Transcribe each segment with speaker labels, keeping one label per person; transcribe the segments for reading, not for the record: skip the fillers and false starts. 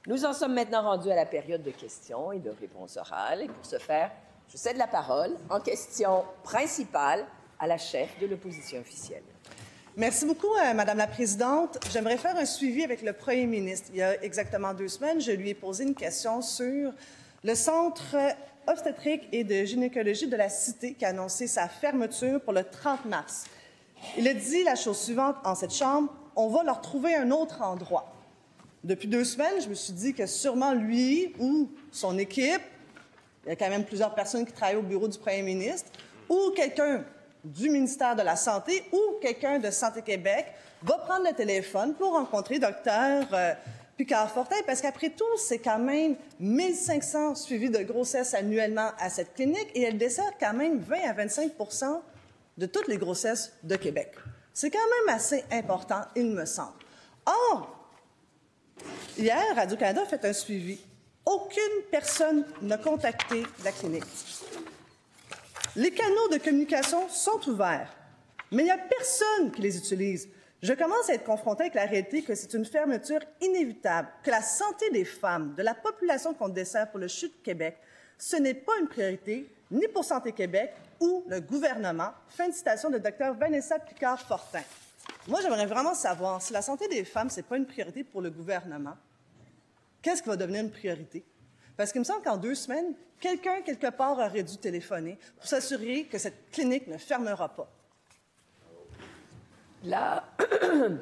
Speaker 1: Nous en sommes maintenant rendus à la période de questions et de réponses orales. Et pour ce faire, je cède la parole en question principale à la chef de l'opposition officielle.
Speaker 2: Merci beaucoup, Madame la Présidente. J'aimerais faire un suivi avec le Premier ministre. Il y a exactement 2 semaines, je lui ai posé une question sur le Centre obstétrique et de gynécologie de la Cité qui a annoncé sa fermeture pour le 30 mars. Il a dit la chose suivante en cette Chambre, on va leur trouver un autre endroit. Depuis 2 semaines, je me suis dit que sûrement lui ou son équipe, il y a quand même plusieurs personnes qui travaillent au bureau du Premier ministre, ou quelqu'un du ministère de la Santé ou quelqu'un de Santé Québec va prendre le téléphone pour rencontrer Dr Picard-Fortin, parce qu'après tout, c'est quand même 1500 suivis de grossesse annuellement à cette clinique et elle dessert quand même 20 à 25 de toutes les grossesses de Québec. C'est quand même assez important, il me semble. Or, hier, Radio-Canada a fait un suivi. Aucune personne n'a contacté la clinique. Les canaux de communication sont ouverts, mais il n'y a personne qui les utilise. Je commence à être confrontée avec la réalité que c'est une fermeture inévitable, que la santé des femmes, de la population qu'on dessert pour le CHU de Québec, ce n'est pas une priorité, ni pour Santé Québec ou le gouvernement. Fin de citation de Dr Vanessa Picard-Fortin. Moi, j'aimerais vraiment savoir, si la santé des femmes, ce n'est pas une priorité pour le gouvernement, qu'est-ce qui va devenir une priorité? Parce qu'il me semble qu'en 2 semaines, quelqu'un, quelque part, aurait dû téléphoner pour s'assurer que cette clinique ne fermera pas.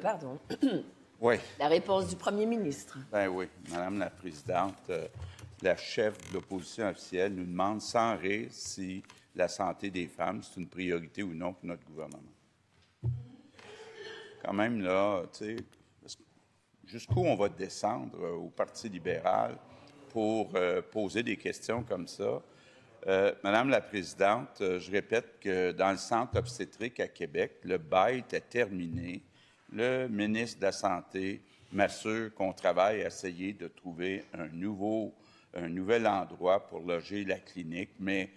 Speaker 1: Pardon.
Speaker 3: Oui.
Speaker 1: La réponse du premier ministre.
Speaker 3: Ben oui, Madame la Présidente, la chef de l'opposition officielle nous demande sans rire si la santé des femmes, c'est une priorité ou non pour notre gouvernement. Quand même, là, tu sais, jusqu'où on va descendre au Parti libéral pour poser des questions comme ça. Madame la Présidente, je répète que dans le centre obstétrique à Québec, le bail était terminé. Le ministre de la Santé m'assure qu'on travaille à essayer de trouver un nouvel endroit pour loger la clinique, mais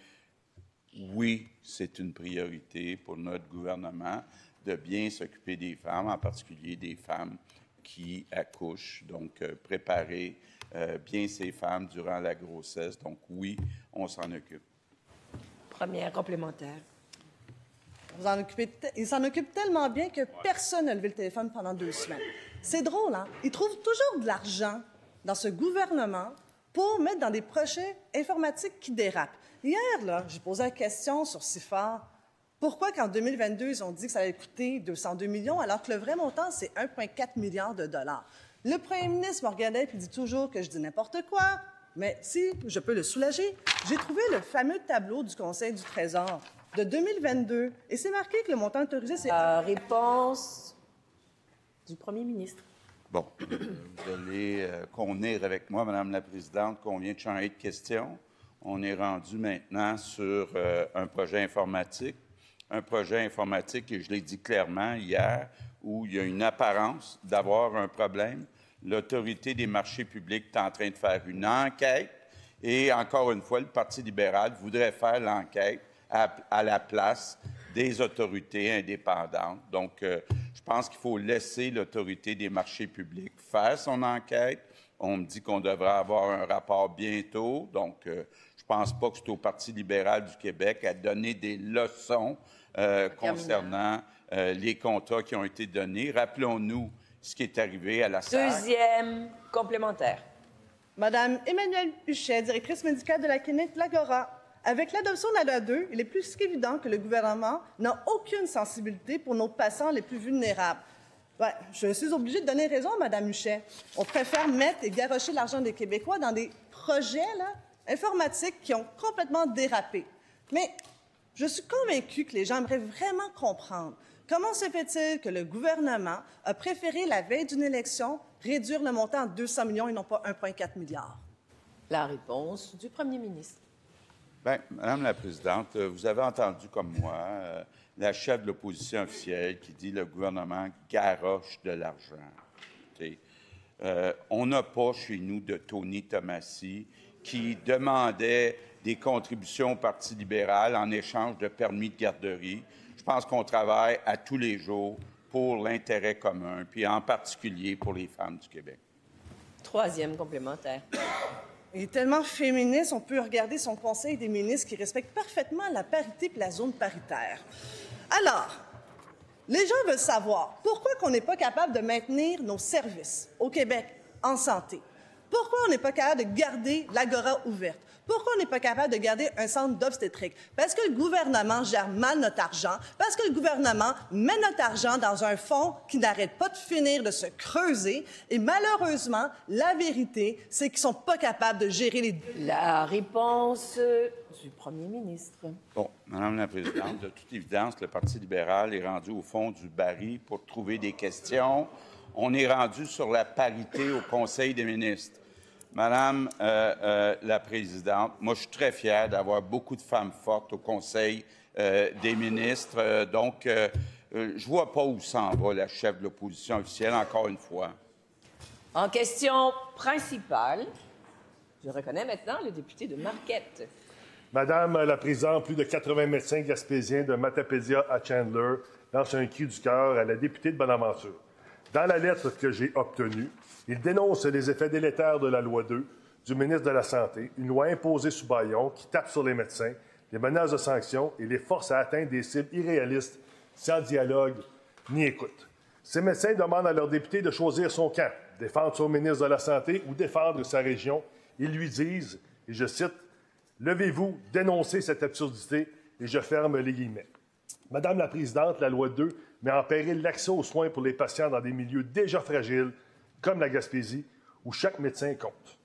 Speaker 3: oui, c'est une priorité pour notre gouvernement de bien s'occuper des femmes, en particulier des femmes qui accouchent, donc préparer bien ces femmes durant la grossesse. Donc oui, on s'en occupe.
Speaker 1: Première complémentaire.
Speaker 2: Il s'en occupe tellement bien que personne n'a levé le téléphone pendant 2 semaines. C'est drôle, hein? Il trouve toujours de l'argent dans ce gouvernement pour mettre dans des projets informatiques qui dérapent. Hier, là, j'ai posé la question sur CIFAR. Pourquoi qu'en 2022, ils ont dit que ça allait coûter 202 millions, alors que le vrai montant, c'est 1,4 milliard de dollars? Le premier ministre me regardait et dit toujours que je dis n'importe quoi, mais si je peux le soulager, j'ai trouvé le fameux tableau du Conseil du Trésor de 2022 et c'est marqué que le montant autorisé, c'est...
Speaker 1: Réponse du premier ministre.
Speaker 3: Bon, vous allez convenir avec moi, Madame la Présidente, qu'on vient de changer de question. On est rendu maintenant sur un projet informatique. Un projet informatique, et je l'ai dit clairement hier, où il y a une apparence d'avoir un problème. L'Autorité des marchés publics est en train de faire une enquête et, encore une fois, le Parti libéral voudrait faire l'enquête à la place des autorités indépendantes. Donc, je pense qu'il faut laisser l'Autorité des marchés publics faire son enquête. On me dit qu'on devrait avoir un rapport bientôt. Donc, je ne pense pas que c'est au Parti libéral du Québec à donner des leçons concernant les contrats qui ont été donnés. Rappelons-nous ce qui est arrivé à la SAC.
Speaker 1: Deuxième complémentaire.
Speaker 2: Madame Emmanuelle Huchet, directrice médicale de la clinique L'Agora. Avec l'adoption de la loi 2, il est plus qu'évident que le gouvernement n'a aucune sensibilité pour nos patients les plus vulnérables. Ouais, je suis obligée de donner raison à Mme Huchet. On préfère mettre et garrocher l'argent des Québécois dans des projets informatiques qui ont complètement dérapé. Mais je suis convaincue que les gens aimeraient vraiment comprendre comment se fait-il que le gouvernement a préféré, la veille d'une élection, réduire le montant à 200 millions et non pas 1,4 milliard?
Speaker 1: La réponse du premier ministre.
Speaker 3: Bien, Madame la Présidente, vous avez entendu comme moi la chef de l'opposition officielle qui dit que le gouvernement garoche de l'argent. On n'a pas chez nous de Tony Tomassi qui demandait des contributions au Parti libéral en échange de permis de garderie. Je pense qu'on travaille à tous les jours pour l'intérêt commun, puis en particulier pour les femmes du Québec.
Speaker 1: Troisième complémentaire.
Speaker 2: Il est tellement féministe, on peut regarder son conseil des ministres qui respecte parfaitement la parité et la zone paritaire. Alors, les gens veulent savoir pourquoi on n'est pas capable de maintenir nos services au Québec en santé. Pourquoi on n'est pas capable de garder l'Agora ouverte? Pourquoi on n'est pas capable de garder un centre d'obstétrique? Parce que le gouvernement gère mal notre argent, parce que le gouvernement met notre argent dans un fonds qui n'arrête pas de finir de se creuser. Et malheureusement, la vérité, c'est qu'ils ne sont pas capables de gérer les...
Speaker 1: La réponse du premier ministre.
Speaker 3: Bon, Madame la Présidente, de toute évidence, le Parti libéral est rendu au fond du baril pour trouver des questions. On est rendu sur la parité au Conseil des ministres. Madame la Présidente, moi, je suis très fier d'avoir beaucoup de femmes fortes au Conseil des ministres. Donc, je ne vois pas où s'en va la chef de l'opposition officielle, encore une fois.
Speaker 1: En question principale, je reconnais maintenant le député de Marquette.
Speaker 4: Madame la Présidente, plus de 80 médecins gaspésiens de Matapédia à Chandler lancent un cri du cœur à la députée de Bonaventure. Dans la lettre que j'ai obtenue, il dénonce les effets délétères de la loi 2 du ministre de la Santé, une loi imposée sous bâillon qui tape sur les médecins, les menaces de sanctions et les force à atteindre des cibles irréalistes, sans dialogue ni écoute. Ces médecins demandent à leurs députés de choisir son camp, défendre son ministre de la Santé ou défendre sa région. Ils lui disent, et je cite, « Levez-vous, dénoncez cette absurdité » et je ferme les guillemets. Madame la Présidente, la loi 2 met en péril l'accès aux soins pour les patients dans des milieux déjà fragiles, comme la Gaspésie, où chaque médecin compte.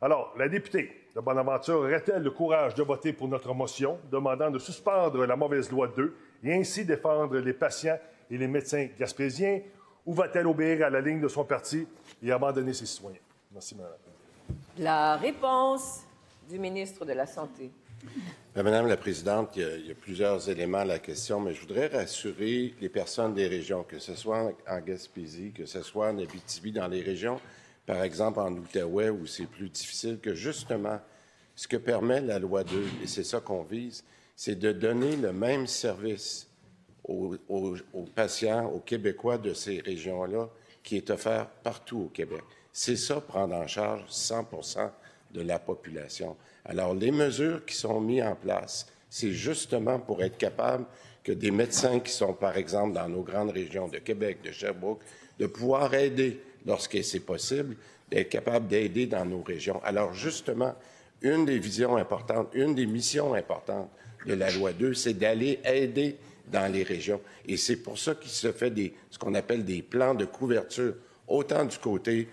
Speaker 4: Alors, la députée de Bonaventure aurait-elle le courage de voter pour notre motion demandant de suspendre la mauvaise loi 2 et ainsi défendre les patients et les médecins gaspésiens, ou va-t-elle obéir à la ligne de son parti et abandonner ses citoyens? Merci, Mme la Présidente.
Speaker 1: La réponse du ministre de la Santé.
Speaker 5: Madame la Présidente, il y a plusieurs éléments à la question, mais je voudrais rassurer les personnes des régions, que ce soit en Gaspésie, que ce soit en Abitibi, dans les régions, par exemple en Outaouais, où c'est plus difficile, que justement, ce que permet la loi 2, et c'est ça qu'on vise, c'est de donner le même service aux patients, aux Québécois de ces régions-là, qui est offert partout au Québec. C'est ça, prendre en charge 100% de la population. Alors, les mesures qui sont mises en place, c'est justement pour être capable que des médecins qui sont, par exemple, dans nos grandes régions de Québec, de Sherbrooke, de pouvoir aider, lorsque c'est possible, d'être capable d'aider dans nos régions. Alors, justement, une des visions importantes, une des missions importantes de la loi 2, c'est d'aller aider dans les régions. Et c'est pour ça qu'il se fait ce qu'on appelle des plans de couverture, autant du côté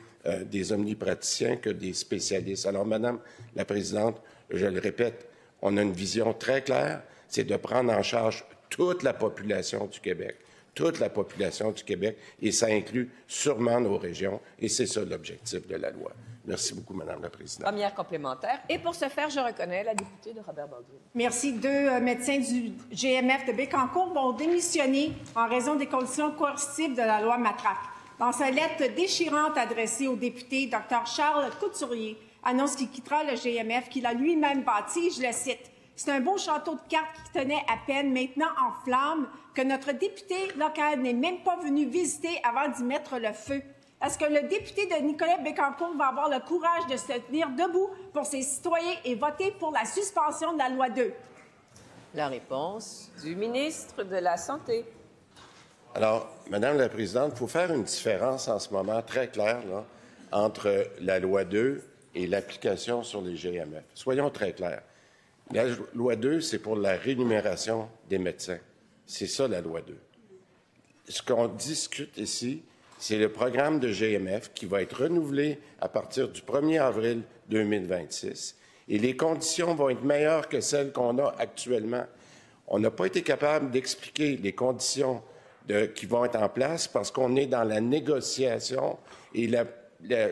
Speaker 5: des omnipraticiens que des spécialistes. Alors, Madame la Présidente, je le répète, on a une vision très claire, c'est de prendre en charge toute la population du Québec. Toute la population du Québec, et ça inclut sûrement nos régions, et c'est ça l'objectif de la loi. Merci beaucoup, Madame la Présidente.
Speaker 1: Première complémentaire. Et pour ce faire, je reconnais la députée de Robert Baldwin.
Speaker 6: Merci. Deux médecins du GMF de Bécancour vont démissionner en raison des conditions coercitives de la loi Matraque. Dans sa lettre déchirante adressée au député, Dr Charles Couturier annonce qu'il quittera le GMF qu'il a lui-même bâti, je le cite. C'est un beau château de cartes qui tenait à peine, maintenant en flammes, que notre député local n'est même pas venu visiter avant d'y mettre le feu. Est-ce que le député de Nicolet-Bécancour va avoir le courage de se tenir debout pour ses citoyens et voter pour la suspension de la loi 2?
Speaker 1: La réponse du ministre de la Santé.
Speaker 5: Alors, Madame la Présidente, il faut faire une différence en ce moment très claire là, entre la loi 2 et l'application sur les GMF. Soyons très clairs. La loi 2, c'est pour la rémunération des médecins. C'est ça, la loi 2. Ce qu'on discute ici, c'est le programme de GMF qui va être renouvelé à partir du 1er avril 2026. Et les conditions vont être meilleures que celles qu'on a actuellement. On n'a pas été capable d'expliquer les conditions qui vont être en place parce qu'on est dans la négociation et la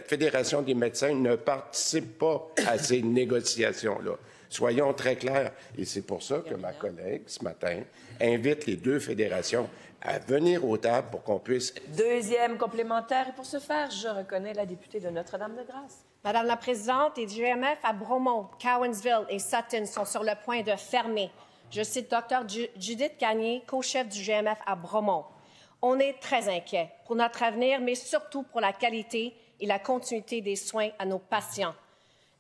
Speaker 5: Fédération des médecins ne participe pas à ces négociations-là. Soyons très clairs. Et c'est pour ça que ma collègue, ce matin, invite les deux fédérations à venir aux tables pour qu'on puisse...
Speaker 1: Deuxième complémentaire. Et pour ce faire, je reconnais la députée de Notre-Dame-de-Grâce.
Speaker 7: Madame la Présidente, les GMF à Bromont, Cowansville et Sutton sont sur le point de fermer. Je cite Dr Judith Gagné, co-chef du GMF à Bromont. On est très inquiets pour notre avenir, mais surtout pour la qualité et la continuité des soins à nos patients.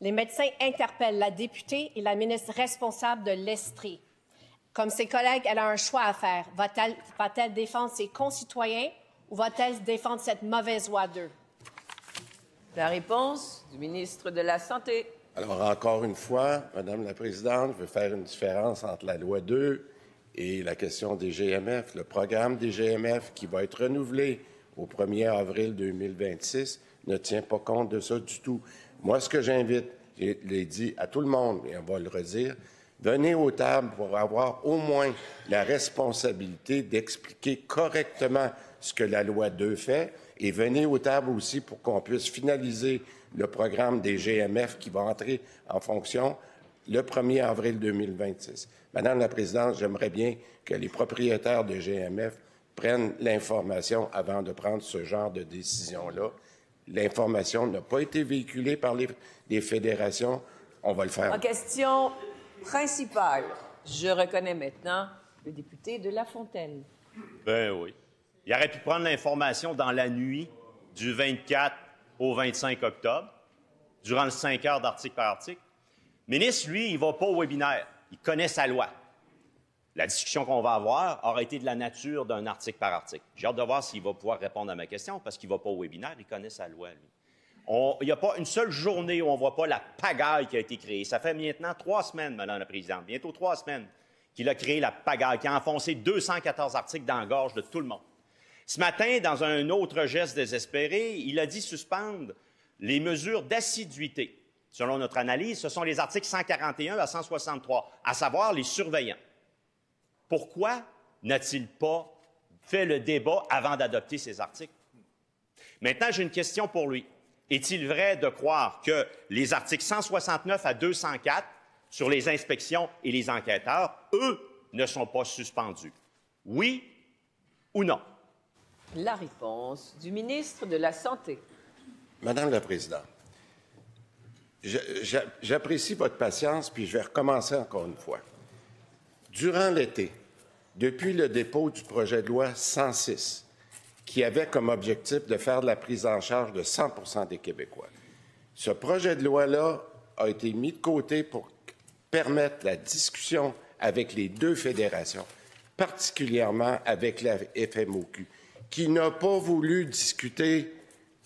Speaker 7: Les médecins interpellent la députée et la ministre responsable de l'Estrie. Comme ses collègues, elle a un choix à faire. Va-t-elle défendre ses concitoyens ou va-t-elle défendre cette mauvaise loi 2?
Speaker 1: La réponse du ministre de la Santé.
Speaker 5: Alors, encore une fois, Madame la Présidente, je veux faire une différence entre la loi 2 et la question des GMF. Le programme des GMF qui va être renouvelé au 1er avril 2026 ne tient pas compte de ça du tout. Moi, ce que j'invite, je l'ai dit à tout le monde, et on va le redire, venez aux tables pour avoir au moins la responsabilité d'expliquer correctement ce que la loi 2 fait et venez aux tables aussi pour qu'on puisse finaliser le programme des GMF qui va entrer en fonction le 1er avril 2026. Madame la Présidente, j'aimerais bien que les propriétaires de GMF prennent l'information avant de prendre ce genre de décision-là. L'information n'a pas été véhiculée par les fédérations. On va le faire.
Speaker 1: En question principale, je reconnais maintenant le député de La Fontaine.
Speaker 8: Ben oui. Il aurait pu prendre l'information dans la nuit du 24 au 25 octobre, durant le 5 heures d'article par article. Le ministre, lui, il ne va pas au webinaire. Il connaît sa loi. La discussion qu'on va avoir aura été de la nature d'un article par article. J'ai hâte de voir s'il va pouvoir répondre à ma question parce qu'il ne va pas au webinaire. Il connaît sa loi, lui. Il n'y a pas une seule journée où on ne voit pas la pagaille qui a été créée. Ça fait maintenant 3 semaines, Madame la Présidente, bientôt 3 semaines, qu'il a créé la pagaille, qui a enfoncé 214 articles dans la gorge de tout le monde. Ce matin, dans un autre geste désespéré, il a dit suspendre les mesures d'assiduité. Selon notre analyse, ce sont les articles 141 à 163, à savoir les surveillants. Pourquoi n'a-t-il pas fait le débat avant d'adopter ces articles? Maintenant, j'ai une question pour lui. Est-il vrai de croire que les articles 169 à 204 sur les inspections et les enquêteurs, eux, ne sont pas suspendus? Oui ou non?
Speaker 1: La réponse du ministre de la Santé.
Speaker 5: Madame la Présidente, j'apprécie votre patience, puis je vais recommencer encore une fois. Durant l'été, depuis le dépôt du projet de loi 106, qui avait comme objectif de faire de la prise en charge de 100 % des Québécois, ce projet de loi-là a été mis de côté pour permettre la discussion avec les 2 fédérations, particulièrement avec la FMOQ, qui n'a pas voulu discuter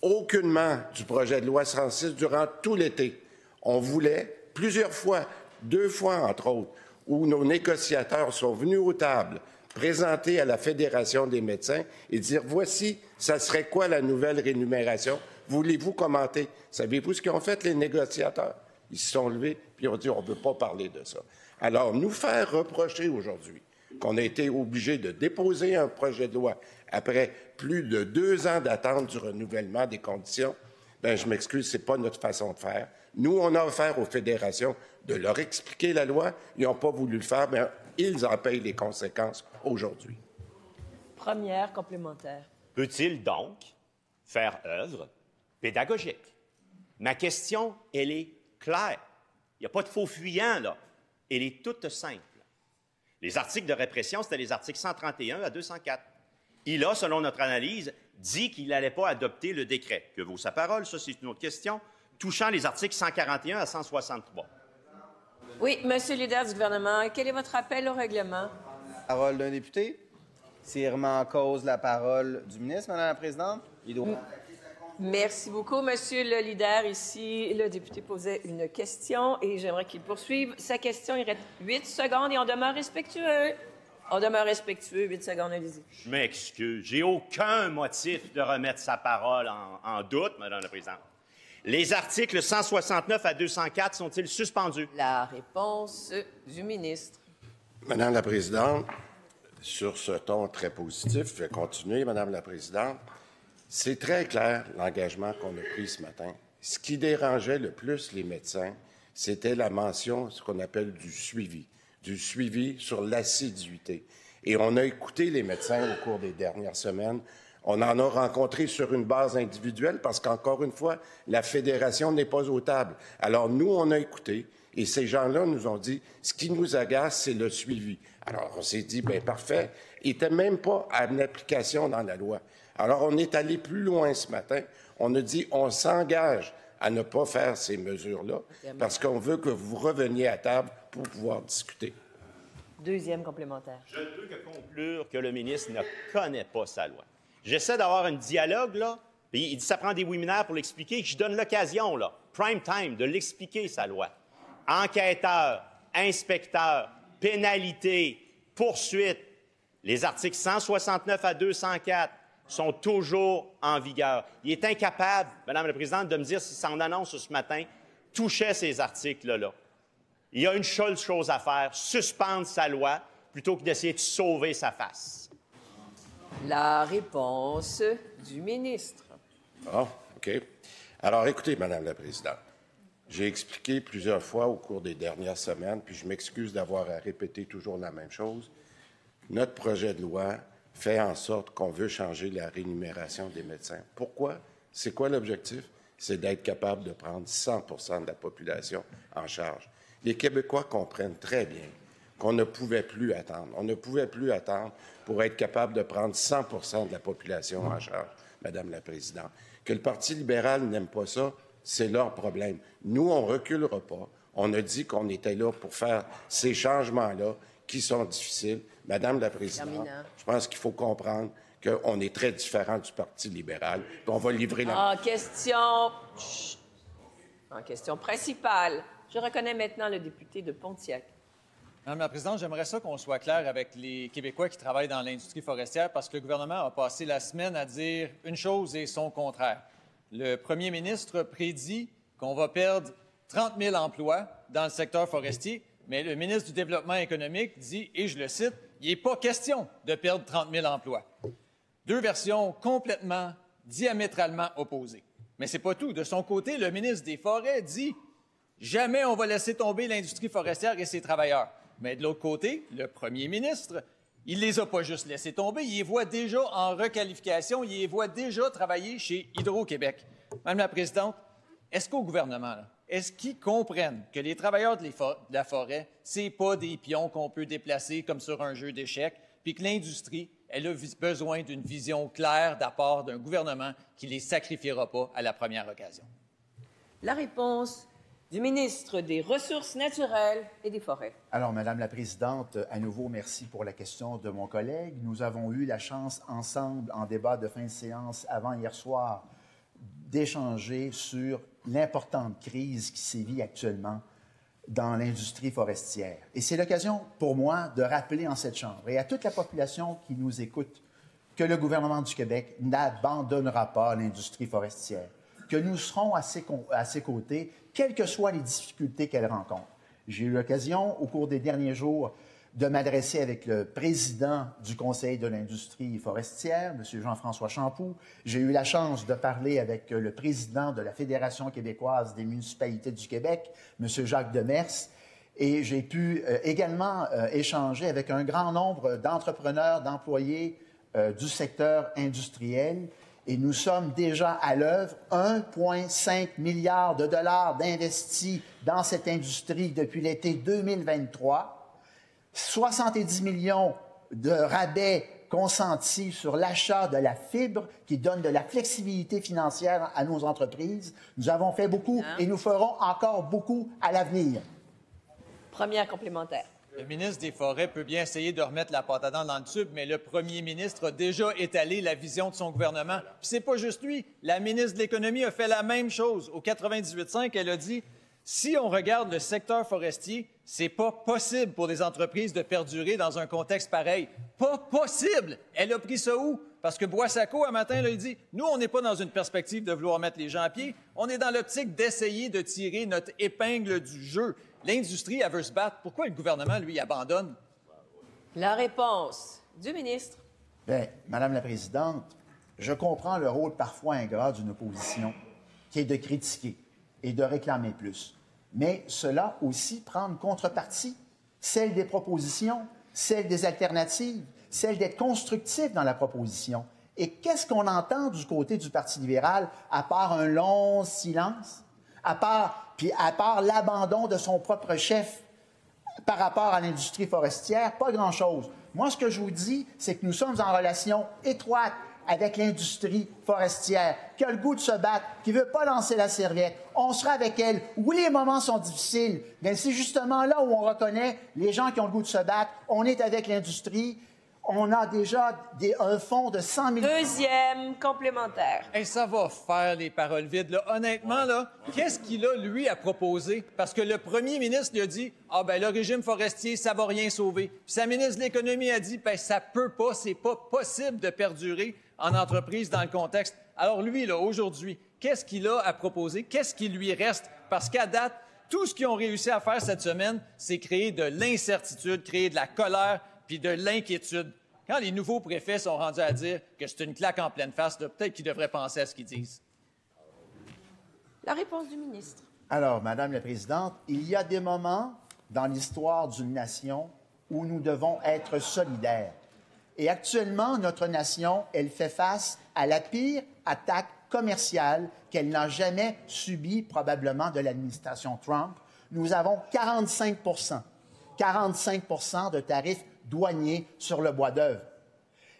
Speaker 5: aucunement du projet de loi 106 durant tout l'été. On voulait plusieurs fois, 2 fois entre autres, où nos négociateurs sont venus aux tables, présenter à la Fédération des médecins et dire « Voici, ça serait quoi la nouvelle rémunération? Voulez-vous commenter? » Savez-vous ce qu'ont fait les négociateurs? Ils se sont levés puis ont dit « On ne veut pas parler de ça. » Alors, nous faire reprocher aujourd'hui qu'on a été obligé de déposer un projet de loi après plus de 2 ans d'attente du renouvellement des conditions, bien, je m'excuse, ce n'est pas notre façon de faire. Nous, on a offert aux fédérations de leur expliquer la loi. Ils n'ont pas voulu le faire, mais ils en payent les conséquences aujourd'hui.
Speaker 1: Première complémentaire.
Speaker 8: Peut-il donc faire œuvre pédagogique? Ma question, elle est claire. Il n'y a pas de faux fuyant, là. Elle est toute simple. Les articles de répression, c'était les articles 131 à 204. Il a, selon notre analyse, dit qu'il n'allait pas adopter le décret. Que vaut sa parole? Ça, c'est une autre question. Touchant les articles 141 à 163.
Speaker 1: Oui, Monsieur le leader du gouvernement, quel est votre appel au règlement?
Speaker 9: Parole d'un député. S'il remet en cause la parole du ministre, Madame la Présidente, il doit...
Speaker 1: Merci beaucoup, Monsieur le leader. Ici, le député posait une question et j'aimerais qu'il poursuive sa question. Il reste 8 secondes et on demeure respectueux. On demeure respectueux. 8 secondes, allez-y.
Speaker 8: Je m'excuse. J'ai aucun motif de remettre sa parole en doute, Madame la Présidente. Les articles 169 à 204 sont-ils suspendus?
Speaker 1: La réponse du ministre.
Speaker 5: Madame la Présidente, sur ce ton très positif, je vais continuer, Madame la Présidente. C'est très clair, l'engagement qu'on a pris ce matin. Ce qui dérangeait le plus les médecins, c'était la mention, ce qu'on appelle du suivi sur l'assiduité. Et on a écouté les médecins au cours des dernières semaines. On en a rencontré sur une base individuelle parce qu'encore une fois, la Fédération n'est pas aux tables. Alors, nous, on a écouté et ces gens-là nous ont dit, ce qui nous agace, c'est le suivi. Alors, on s'est dit, bien, parfait. Il n'était même pas en application dans la loi. Alors, on est allé plus loin ce matin. On a dit on s'engage à ne pas faire ces mesures-là parce qu'on veut que vous reveniez à table pour pouvoir discuter.
Speaker 1: Deuxième complémentaire.
Speaker 8: Je ne peux que conclure que le ministre ne connaît pas sa loi. J'essaie d'avoir un dialogue, là, puis il dit ça prend des webinaires pour l'expliquer. Je donne l'occasion, là, prime time, de l'expliquer, sa loi. Enquêteur, inspecteur, pénalité, poursuite. Les articles 169 à 204 sont toujours en vigueur. Il est incapable, Madame la Présidente, de me dire si son annonce ce matin touchait ces articles-là. Il y a une seule chose à faire, suspendre sa loi plutôt que d'essayer de sauver sa face.
Speaker 1: La réponse du ministre.
Speaker 5: Ah, OK. Alors, écoutez, Madame la Présidente, j'ai expliqué plusieurs fois au cours des dernières semaines, puis je m'excuse d'avoir à répéter toujours la même chose. Notre projet de loi fait en sorte qu'on veut changer la rémunération des médecins. Pourquoi? C'est quoi l'objectif? C'est d'être capable de prendre 100 de la population en charge. Les Québécois comprennent très bien qu'on ne pouvait plus attendre. On ne pouvait plus attendre pour être capable de prendre 100 de la population en charge, Madame la Présidente. Que le Parti libéral n'aime pas ça, c'est leur problème. Nous, on ne reculera pas. On a dit qu'on était là pour faire ces changements-là qui sont difficiles. Madame la Présidente, je pense qu'il faut comprendre qu'on est très différent du Parti libéral. Puis on va livrer la...
Speaker 1: En question principale, je reconnais maintenant le député de Pontiac.
Speaker 10: Madame la Présidente, j'aimerais ça qu'on soit clair avec les Québécois qui travaillent dans l'industrie forestière parce que le gouvernement a passé la semaine à dire une chose et son contraire. Le premier ministre prédit qu'on va perdre 30 000 emplois dans le secteur forestier, mais le ministre du Développement économique dit, et je le cite, « Il n'est pas question de perdre 30 000 emplois. » Deux versions complètement, diamétralement opposées. Mais ce n'est pas tout. De son côté, le ministre des Forêts dit « Jamais on va laisser tomber l'industrie forestière et ses travailleurs. » Mais de l'autre côté, le premier ministre, il ne les a pas juste laissés tomber, il les voit déjà en requalification, il les voit déjà travailler chez Hydro-Québec. Madame la Présidente, est-ce qu'au gouvernement, est-ce qu'ils comprennent que les travailleurs de la forêt, ce n'est pas des pions qu'on peut déplacer comme sur un jeu d'échecs, puis que l'industrie, elle a besoin d'une vision claire de la part d'un gouvernement qui ne les sacrifiera pas à la première occasion?
Speaker 1: La réponse du ministre des Ressources naturelles et des Forêts.
Speaker 11: Alors, Madame la Présidente, à nouveau, merci pour la question de mon collègue. Nous avons eu la chance ensemble, en débat de fin de séance avant hier soir, d'échanger sur l'importante crise qui sévit actuellement dans l'industrie forestière. Et c'est l'occasion pour moi de rappeler en cette Chambre et à toute la population qui nous écoute que le gouvernement du Québec n'abandonnera pas l'industrie forestière, que nous serons à ses côtés, quelles que soient les difficultés qu'elle rencontre. J'ai eu l'occasion, au cours des derniers jours, de m'adresser avec le président du Conseil de l'industrie forestière, M. Jean-François Champoux. J'ai eu la chance de parler avec le président de la Fédération québécoise des municipalités du Québec, M. Jacques Demers. Et j'ai pu également échanger avec un grand nombre d'entrepreneurs, d'employés du secteur industriel. Et nous sommes déjà à l'œuvre, 1,5 milliard de dollars d'investis dans cette industrie depuis l'été 2023. 70 millions de rabais consentis sur l'achat de la fibre qui donne de la flexibilité financière à nos entreprises. Nous avons fait beaucoup et nous ferons encore beaucoup à l'avenir.
Speaker 1: Première complémentaire.
Speaker 10: Le ministre des Forêts peut bien essayer de remettre la pâte à dents dans le tube, mais le premier ministre a déjà étalé la vision de son gouvernement. Puis c'est pas juste lui. La ministre de l'Économie a fait la même chose. Au 98.5, elle a dit « Si on regarde le secteur forestier, c'est pas possible pour des entreprises de perdurer dans un contexte pareil. Pas possible! » Elle a pris ça où? Parce que Boissaco, un matin, là, il dit « Nous, on n'est pas dans une perspective de vouloir mettre les gens à pied. On est dans l'optique d'essayer de tirer notre épingle du jeu. » L'industrie, elle veut se battre. Pourquoi le gouvernement, lui, abandonne?
Speaker 1: La réponse du ministre.
Speaker 11: Bien, Madame la Présidente, je comprends le rôle parfois ingrat d'une opposition qui est de critiquer et de réclamer plus. Mais cela aussi prend une contrepartie, celle des propositions, celle des alternatives, celle d'être constructif dans la proposition. Et qu'est-ce qu'on entend du côté du Parti libéral, à part un long silence, à part l'abandon de son propre chef par rapport à l'industrie forestière? Pas grand-chose. Moi, ce que je vous dis, c'est que nous sommes en relation étroite avec l'industrie forestière, qui a le goût de se battre, qui ne veut pas lancer la serviette. On sera avec elle. Oui, les moments sont difficiles, mais c'est justement là où on reconnaît les gens qui ont le goût de se battre. On est avec l'industrie. On a déjà un fonds de 100 000...
Speaker 1: Deuxième complémentaire.
Speaker 10: Et ça va faire les paroles vides. Là. Honnêtement, là, qu'est-ce qu'il a, lui, à proposer? Parce que le premier ministre lui a dit « Ah, ben le régime forestier, ça va rien sauver. » Puis sa ministre de l'Économie a dit « Ben ça peut pas, c'est pas possible de perdurer en entreprise dans le contexte. » Alors lui, là, aujourd'hui, qu'est-ce qu'il a à proposer? Qu'est-ce qui lui reste? Parce qu'à date, tout ce qu'ils ont réussi à faire cette semaine, c'est créer de l'incertitude, créer de la colère, puis de l'inquiétude. Quand les nouveaux préfets sont rendus à dire que c'est une claque en pleine face, peut-être qu'ils devraient penser à ce qu'ils disent.
Speaker 1: La réponse du ministre.
Speaker 11: Alors, Madame la Présidente, il y a des moments dans l'histoire d'une nation où nous devons être solidaires. Et actuellement, notre nation, elle fait face à la pire attaque commerciale qu'elle n'a jamais subie, probablement, de l'administration Trump. Nous avons 45 de tarifs douaniers sur le bois d'œuvre.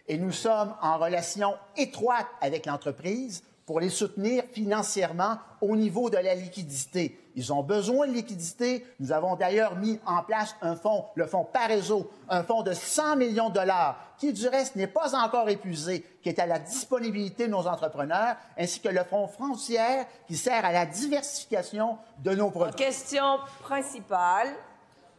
Speaker 11: Et nous sommes en relation étroite avec l'entreprise pour les soutenir financièrement au niveau de la liquidité. Ils ont besoin de liquidité. Nous avons d'ailleurs mis en place un fonds, le fonds Parezo, un fonds de 100 millions de dollars, qui du reste n'est pas encore épuisé, qui est à la disponibilité de nos entrepreneurs, ainsi que le fonds Frontières, qui sert à la diversification de nos produits.
Speaker 1: Question principale.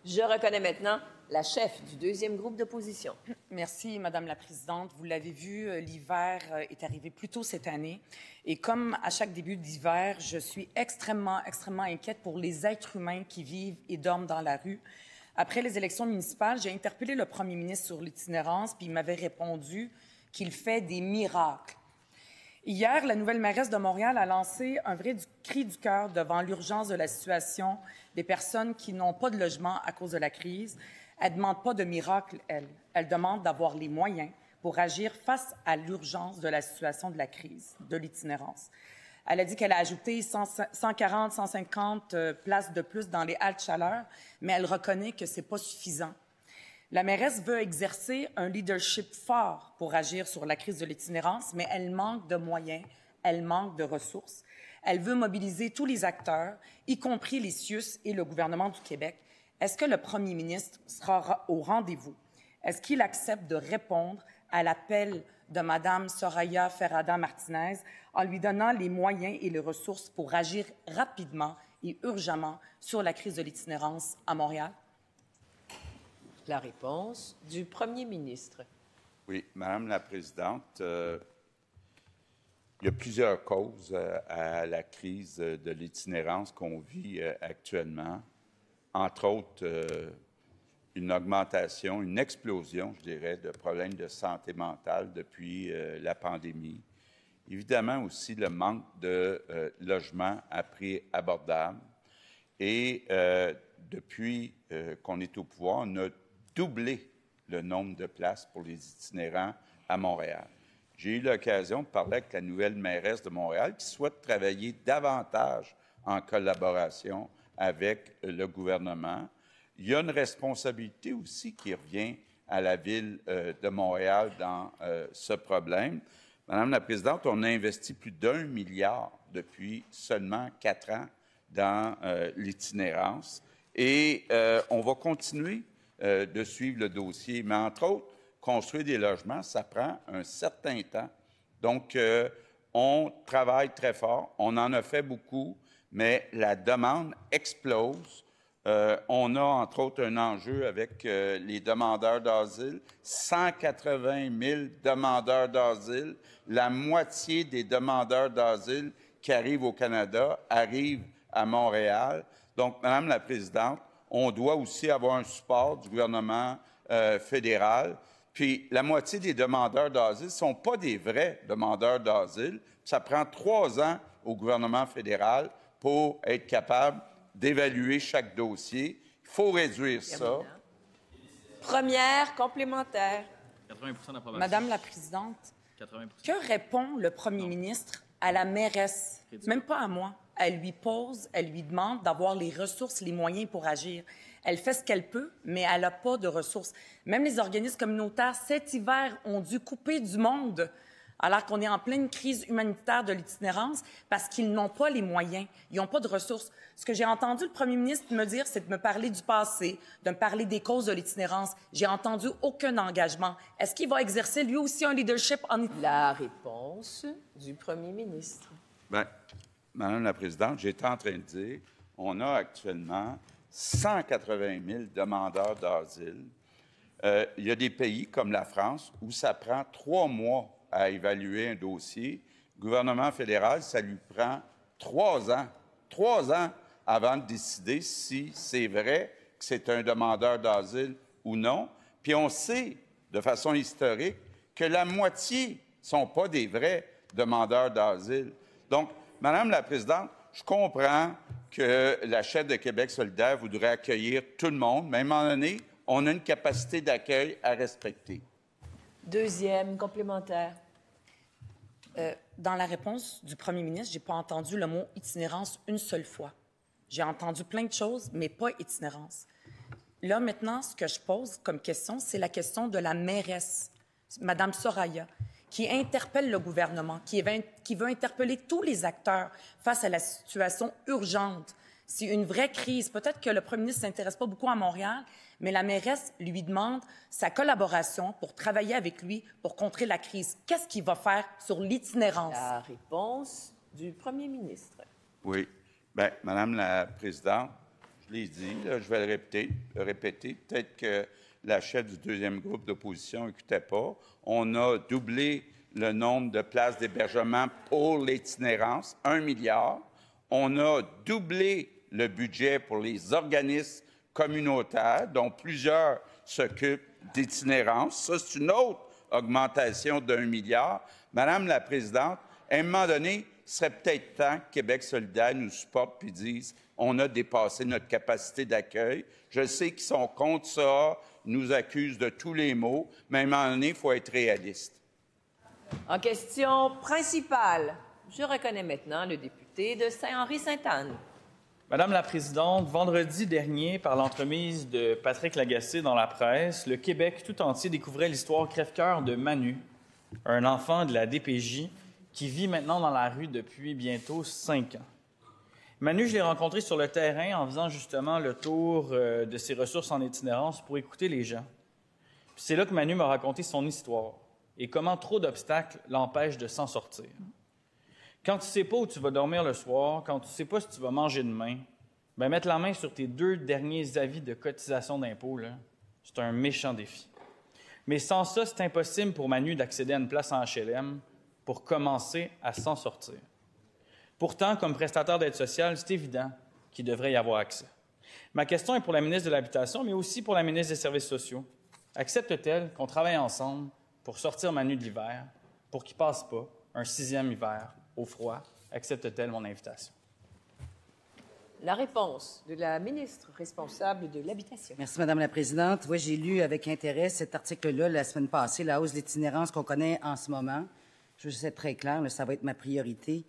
Speaker 1: Je reconnais maintenant la chef du deuxième groupe d'opposition.
Speaker 12: Merci, Madame la Présidente. Vous l'avez vu, l'hiver est arrivé plus tôt cette année. Et comme à chaque début d'hiver, je suis extrêmement inquiète pour les êtres humains qui vivent et dorment dans la rue. Après les élections municipales, j'ai interpellé le premier ministre sur l'itinérance, puis il m'avait répondu qu'il fait des miracles. Hier, la nouvelle mairesse de Montréal a lancé un vrai cri du cœur devant l'urgence de la situation des personnes qui n'ont pas de logement à cause de la crise. Elle ne demande pas de miracle, elle. Elle demande d'avoir les moyens pour agir face à l'urgence de la situation de la crise, de l'itinérance. Elle a dit qu'elle a ajouté 140, 150 places de plus dans les haltes chaleur, mais elle reconnaît que ce n'est pas suffisant. La mairesse veut exercer un leadership fort pour agir sur la crise de l'itinérance, mais elle manque de moyens, elle manque de ressources. Elle veut mobiliser tous les acteurs, y compris les CIUS et le gouvernement du Québec. Est-ce que le premier ministre sera au rendez-vous? Est-ce qu'il accepte de répondre à l'appel de Mme Soraya Ferrada-Martinez en lui donnant les moyens et les ressources pour agir rapidement et urgemment sur la crise de l'itinérance à Montréal?
Speaker 1: La réponse du premier ministre.
Speaker 3: Oui, Madame la Présidente, il y a plusieurs causes à la crise de l'itinérance qu'on vit actuellement. Entre autres, une augmentation, une explosion, je dirais, de problèmes de santé mentale depuis la pandémie. Évidemment aussi le manque de logements à prix abordable. Et depuis qu'on est au pouvoir, on a doublé le nombre de places pour les itinérants à Montréal. J'ai eu l'occasion de parler avec la nouvelle mairesse de Montréal qui souhaite travailler davantage en collaboration avec le gouvernement. Il y a une responsabilité aussi qui revient à la Ville de Montréal dans ce problème. Madame la Présidente, on a investi plus d'1 milliard depuis seulement 4 ans dans l'itinérance et on va continuer de suivre le dossier. Mais entre autres, construire des logements, ça prend un certain temps. Donc, on travaille très fort, on en a fait beaucoup, mais la demande explose. On a, entre autres, un enjeu avec les demandeurs d'asile. 180 000 demandeurs d'asile. La moitié des demandeurs d'asile qui arrivent au Canada arrivent à Montréal. Donc, Madame la Présidente, on doit aussi avoir un support du gouvernement fédéral. Puis, la moitié des demandeurs d'asile ne sont pas des vrais demandeurs d'asile. Ça prend 3 ans au gouvernement fédéral pour être capable d'évaluer chaque dossier. Il faut réduire ça.
Speaker 1: Première complémentaire.
Speaker 12: 80% d'approbation. Madame la Présidente, 80%. Que répond le premier ministre à la mairesse? Même pas à moi. Elle lui pose, elle lui demande d'avoir les ressources, les moyens pour agir. Elle fait ce qu'elle peut, mais elle n'a pas de ressources. Même les organismes communautaires, cet hiver, ont dû couper du monde alors qu'on est en pleine crise humanitaire de l'itinérance parce qu'ils n'ont pas les moyens, ils n'ont pas de ressources. Ce que j'ai entendu le premier ministre me dire, c'est de me parler du passé, de me parler des causes de l'itinérance. J'ai entendu aucun engagement. Est-ce qu'il va exercer lui aussi un leadership en itinérance?
Speaker 1: La réponse du premier ministre.
Speaker 3: Bien, Madame la Présidente, j'étais en train de dire, on a actuellement 180 000 demandeurs d'asile. Il y a des pays comme la France où ça prend 3 mois à évaluer un dossier. Le gouvernement fédéral, ça lui prend 3 ans. 3 ans avant de décider si c'est vrai que c'est un demandeur d'asile ou non. Puis on sait, de façon historique, que la moitié ne sont pas des vrais demandeurs d'asile. Donc, Madame la Présidente, je comprends que la chef de Québec solidaire voudrait accueillir tout le monde, mais à un moment donné, on a une capacité d'accueil à respecter.
Speaker 1: Deuxième complémentaire.
Speaker 12: Dans la réponse du premier ministre, je n'ai pas entendu le mot itinérance une seule fois. J'ai entendu plein de choses, mais pas itinérance. Là, maintenant, ce que je pose comme question, c'est la question de la mairesse, Mme Soraya, qui interpelle le gouvernement, qui veut interpeller tous les acteurs face à la situation urgente. C'est une vraie crise. Peut-être que le premier ministre ne s'intéresse pas beaucoup à Montréal, mais la mairesse lui demande sa collaboration pour travailler avec lui pour contrer la crise. Qu'est-ce qu'il va faire sur l'itinérance?
Speaker 1: La réponse du premier ministre.
Speaker 3: Oui. Bien, Madame la Présidente, je l'ai dit, là, je vais le répéter. Peut-être que la chef du deuxième groupe d'opposition n'écoutait pas. On a doublé le nombre de places d'hébergement pour l'itinérance, 1 milliard. On a doublé le budget pour les organismes communautaires, dont plusieurs s'occupent d'itinérance. Ça, c'est une autre augmentation d'1 milliard. Madame la Présidente, à un moment donné, il serait peut-être temps que Québec solidaire nous supporte et dise on a dépassé notre capacité d'accueil. Je sais qu'ils sont contre ça, ils nous accusent de tous les maux, mais à un moment donné, il faut être réaliste.
Speaker 1: En question principale, je reconnais maintenant le député de Saint-Henri-Sainte-Anne.
Speaker 13: Madame la Présidente, vendredi dernier, par l'entremise de Patrick Lagacé dans la presse, le Québec tout entier découvrait l'histoire crève-cœur de Manu, un enfant de la DPJ qui vit maintenant dans la rue depuis bientôt 5 ans. Manu, je l'ai rencontré sur le terrain en faisant justement le tour de ses ressources en itinérance pour écouter les gens. Puis c'est là que Manu m'a raconté son histoire et comment trop d'obstacles l'empêchent de s'en sortir. Quand tu ne sais pas où tu vas dormir le soir, quand tu ne sais pas si tu vas manger demain, bien, mettre la main sur tes 2 derniers avis de cotisation d'impôt, c'est un méchant défi. Mais sans ça, c'est impossible pour Manu d'accéder à une place en HLM pour commencer à s'en sortir. Pourtant, comme prestataire d'aide sociale, c'est évident qu'il devrait y avoir accès. Ma question est pour la ministre de l'Habitation, mais aussi pour la ministre des Services sociaux. Accepte-t-elle qu'on travaille ensemble pour sortir Manu de l'hiver, pour qu'il ne passe pas un 6e hiver au froid? Accepte-t-elle mon invitation?
Speaker 1: La réponse de la ministre responsable de l'Habitation.
Speaker 14: Merci, Madame la Présidente. Moi, j'ai lu avec intérêt cet article-là la semaine passée, la hausse de l'itinérance qu'on connaît en ce moment. Je sais très clair, là, ça va être ma priorité.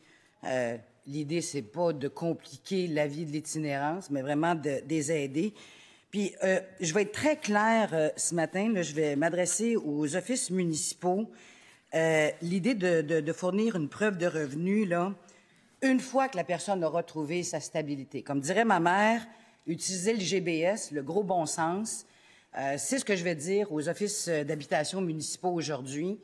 Speaker 14: L'idée, c'est pas de compliquer la vie de l'itinérance, mais vraiment de les aider. Puis, je vais être très claire ce matin. Là, je vais m'adresser aux offices municipaux. L'idée de fournir une preuve de revenu, là, une fois que la personne aura trouvé sa stabilité. Comme dirait ma mère, utiliser le GBS, le gros bon sens, c'est ce que je vais dire aux offices d'habitation municipaux aujourd'hui,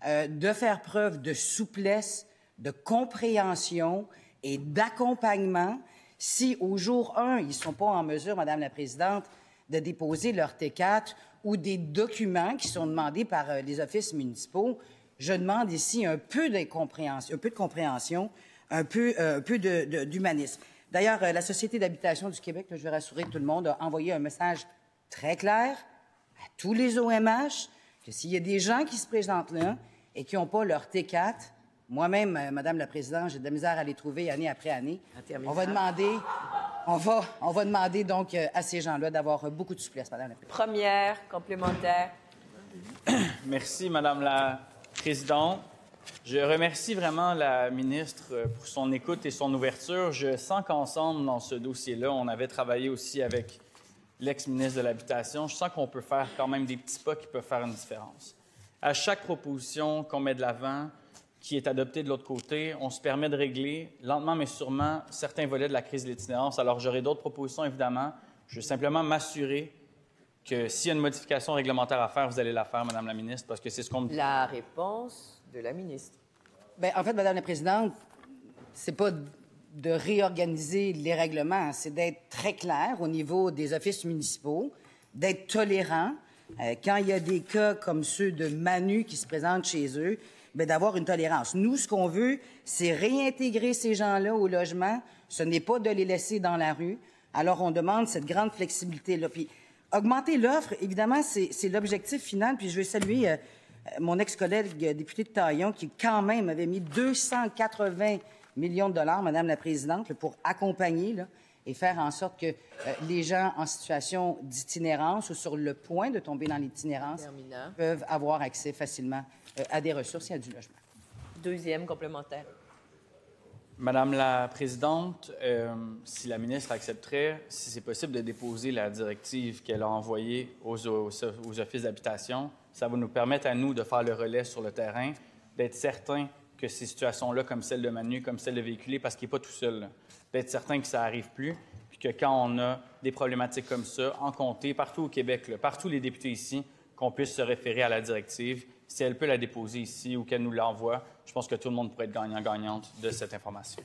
Speaker 14: de faire preuve de souplesse, de compréhension et d'accompagnement si, au jour 1, ils ne sont pas en mesure, Madame la Présidente, de déposer leur T4 ou des documents qui sont demandés par les offices municipaux. Je demande ici un peu de compréhension, un peu d'humanisme. D'ailleurs, la Société d'habitation du Québec, là, je vais rassurer tout le monde, a envoyé un message très clair à tous les OMH que s'il y a des gens qui se présentent là et qui n'ont pas leur T4, moi-même, Madame la Présidente, j'ai de la misère à les trouver année après année. On va demander donc à ces gens-là d'avoir beaucoup de souplesse, Madame la Présidente.
Speaker 1: Première complémentaire.
Speaker 13: Merci, Madame la Présidente. Je remercie vraiment la ministre pour son écoute et son ouverture. Je sens qu'ensemble, dans ce dossier-là, on avait travaillé aussi avec l'ex-ministre de l'Habitation. Je sens qu'on peut faire quand même des petits pas qui peuvent faire une différence. À chaque proposition qu'on met de l'avant, qui est adopté de l'autre côté, on se permet de régler lentement mais sûrement certains volets de la crise de l'itinérance. Alors, j'aurai d'autres propositions, évidemment. Je veux simplement m'assurer que s'il y a une modification réglementaire à faire, vous allez la faire, Madame la ministre, parce que c'est ce qu'on me dit.
Speaker 1: La réponse de la ministre.
Speaker 14: Bien, en fait, Madame la présidente, c'est pas de réorganiser les règlements, c'est d'être très clair au niveau des offices municipaux, d'être tolérant. Quand il y a des cas comme ceux de Manu qui se présentent chez eux, bien, d'avoir une tolérance. Nous, ce qu'on veut, c'est réintégrer ces gens-là au logement. Ce n'est pas de les laisser dans la rue. Alors, on demande cette grande flexibilité-là. Puis, augmenter l'offre, évidemment, c'est l'objectif final. Puis, je veux saluer mon ex-collègue député de Taillon qui, quand même, avait mis 280 millions de dollars, Madame la présidente, là, pour accompagner là, et faire en sorte que les gens en situation d'itinérance ou sur le point de tomber dans l'itinérance peuvent avoir accès facilement à des ressources et à du logement.
Speaker 1: Deuxième complémentaire.
Speaker 13: Madame la présidente, si la ministre accepterait, si c'est possible de déposer la directive qu'elle a envoyée aux offices d'habitation, ça va nous permettre à nous de faire le relais sur le terrain, d'être certains que ces situations-là, comme celle de Manu, comme celle de véhiculé, parce qu'il n'est pas tout seul, d'être certain que ça n'arrive plus, puis que quand on a des problématiques comme ça, en comté, partout au Québec, là, partout les députés ici, qu'on puisse se référer à la directive. Si elle peut la déposer ici ou qu'elle nous l'envoie, je pense que tout le monde pourrait être gagnant-gagnante de cette information.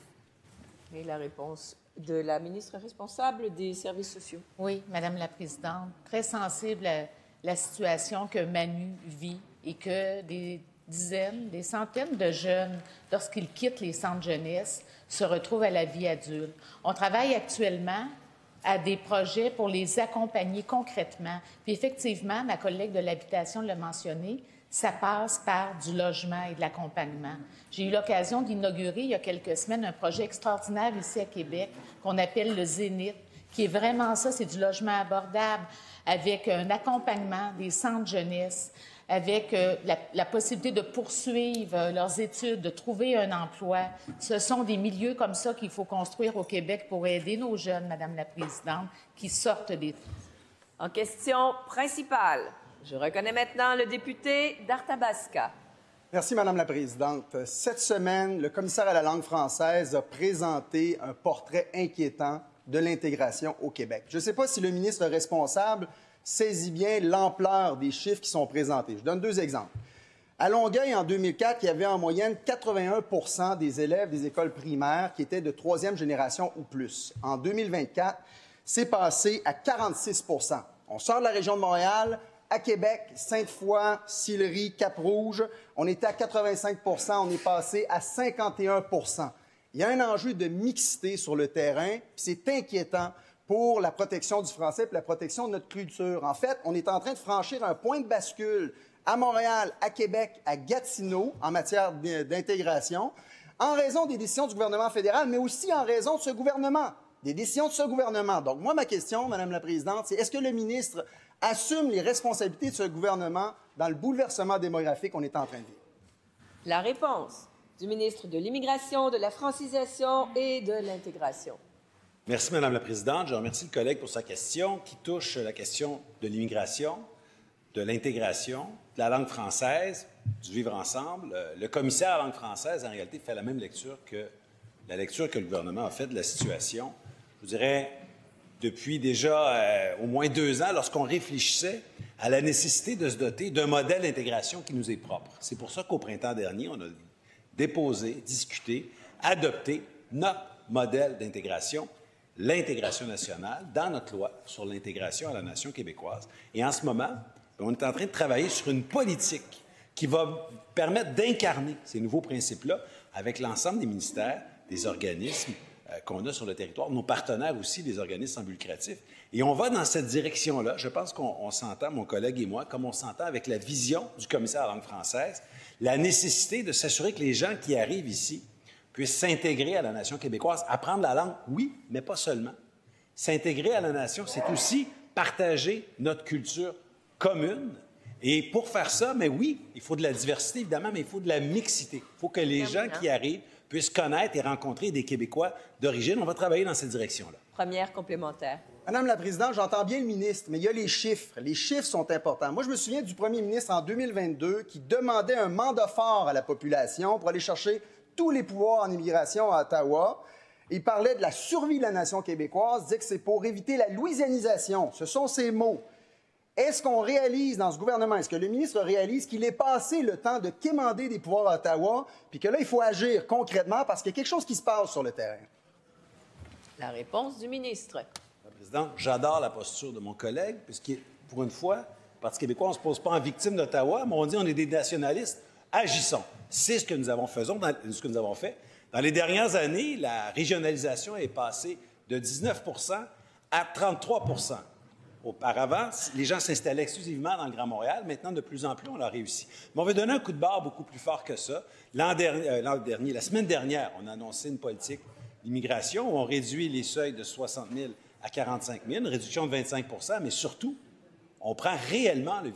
Speaker 1: Et la réponse de la ministre responsable des services sociaux.
Speaker 15: Oui, Madame la présidente, très sensible à la situation que Manu vit et que des dizaines, des centaines de jeunes, lorsqu'ils quittent les centres jeunesse, se retrouvent à la vie adulte. On travaille actuellement à des projets pour les accompagner concrètement. Puis effectivement, ma collègue de l'habitation l'a mentionné, ça passe par du logement et de l'accompagnement. J'ai eu l'occasion d'inaugurer il y a quelques semaines un projet extraordinaire ici à Québec qu'on appelle le Zénith, qui est vraiment ça, c'est du logement abordable avec un accompagnement des centres jeunesse, avec la possibilité de poursuivre leurs études, de trouver un emploi. Ce sont des milieux comme ça qu'il faut construire au Québec pour aider nos jeunes, Madame la présidente, qui sortent des...
Speaker 1: En question principale, je reconnais maintenant le député d'Arthabasca.
Speaker 16: Merci, Madame la présidente. Cette semaine, le commissaire à la langue française a présenté un portrait inquiétant de l'intégration au Québec. Je ne sais pas si le ministre responsable saisit bien l'ampleur des chiffres qui sont présentés. Je donne deux exemples. À Longueuil, en 2004, il y avait en moyenne 81 des élèves des écoles primaires qui étaient de troisième génération ou plus. En 2024, c'est passé à 46 On sort de la région de Montréal. À Québec, Sainte-Foy, Sillery, Cap-Rouge, on était à 85 on est passé à 51 Il y a un enjeu de mixité sur le terrain, puis c'est inquiétant pour la protection du français et la protection de notre culture. En fait, on est en train de franchir un point de bascule à Montréal, à Québec, à Gatineau en matière d'intégration, en raison des décisions du gouvernement fédéral, mais aussi en raison de ce gouvernement, des décisions de ce gouvernement. Donc, moi, ma question, Madame la présidente, c'est est-ce que le ministre assume les responsabilités de ce gouvernement dans le bouleversement démographique qu'on est en train de vivre?
Speaker 1: La réponse du ministre de l'Immigration, de la Francisation et de l'Intégration.
Speaker 17: Merci, Madame la présidente. Je remercie le collègue pour sa question qui touche la question de l'immigration, de l'intégration, de la langue française, du vivre ensemble. Le commissaire à la langue française, en réalité, fait la même lecture que la lecture que le gouvernement a faite de la situation. Je vous dirais, depuis déjà au moins 2 ans, lorsqu'on réfléchissait à la nécessité de se doter d'un modèle d'intégration qui nous est propre. C'est pour ça qu'au printemps dernier, on a déposé, discuté, adopté notre modèle d'intégration, l'intégration nationale, dans notre loi sur l'intégration à la nation québécoise. Et en ce moment, on est en train de travailler sur une politique qui va permettre d'incarner ces nouveaux principes-là avec l'ensemble des ministères, des organismes qu'on a sur le territoire, nos partenaires aussi, des organismes sans but lucratif. Et on va dans cette direction-là. Je pense qu'on s'entend, mon collègue et moi, comme on s'entend avec la vision du commissaire à la langue française, la nécessité de s'assurer que les gens qui arrivent ici puissent s'intégrer à la nation québécoise, apprendre la langue, oui, mais pas seulement. S'intégrer à la nation, c'est aussi partager notre culture commune. Et pour faire ça, mais oui, il faut de la diversité, évidemment, mais il faut de la mixité. Il faut que les gens qui arrivent puissent connaître et rencontrer des Québécois d'origine. On va travailler dans cette direction-là.
Speaker 1: Première complémentaire.
Speaker 16: Madame la Présidente, j'entends bien le ministre, mais il y a les chiffres. Les chiffres sont importants. Moi, je me souviens du premier ministre en 2022 qui demandait un mandat fort à la population pour aller chercher tous les pouvoirs en immigration à Ottawa. Il parlait de la survie de la nation québécoise, disait que c'est pour éviter la louisianisation. Ce sont ses mots. Est-ce qu'on réalise dans ce gouvernement, est-ce que le ministre réalise qu'il est passé le temps de quémander des pouvoirs à Ottawa, puis que là, il faut agir concrètement parce qu'il y a quelque chose qui se passe sur le terrain?
Speaker 1: La réponse du ministre.
Speaker 17: Président, j'adore la posture de mon collègue, puisque, pour une fois, le Parti québécois, on ne se pose pas en victime d'Ottawa, mais on dit on est des nationalistes. Agissons. C'est ce que nous avons fait. Dans les dernières années, la régionalisation est passée de 19 à 33 Auparavant, les gens s'installaient exclusivement dans le Grand Montréal. Maintenant, de plus en plus, on l'a réussi. Mais on veut donner un coup de barre beaucoup plus fort que ça. La semaine dernière, on a annoncé une politique d'immigration où on réduit les seuils de 60 000 à 45 000, une réduction de 25 mais surtout, on prend réellement le